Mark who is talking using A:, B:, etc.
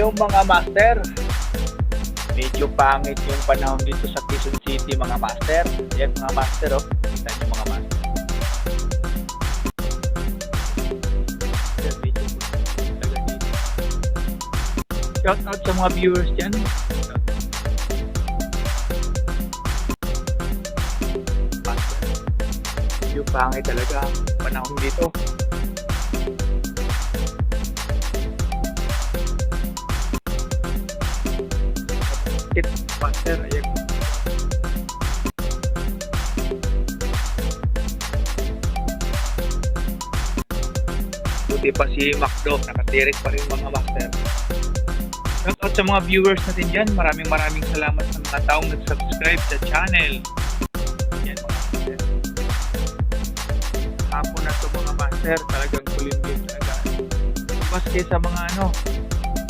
A: Hello mga master. Medyo pangit yung panahon dito sa Quezon City mga master. Yan mga master oh. Kita niyo mga master. Medyo talaga dito. Shout out sa mga viewers dyan. Master. Medyo pangit talaga ang panahon dito. Master, ayan. Buti pa si Macdo, nakatirik pa rin mga master. Shoutout sa mga viewers natin dyan. Maraming salamat sa mga taong nag-subscribe sa channel. Yan mga master. Hapon na to mga master, talagang kulimlim talaga. Mas kaysa mga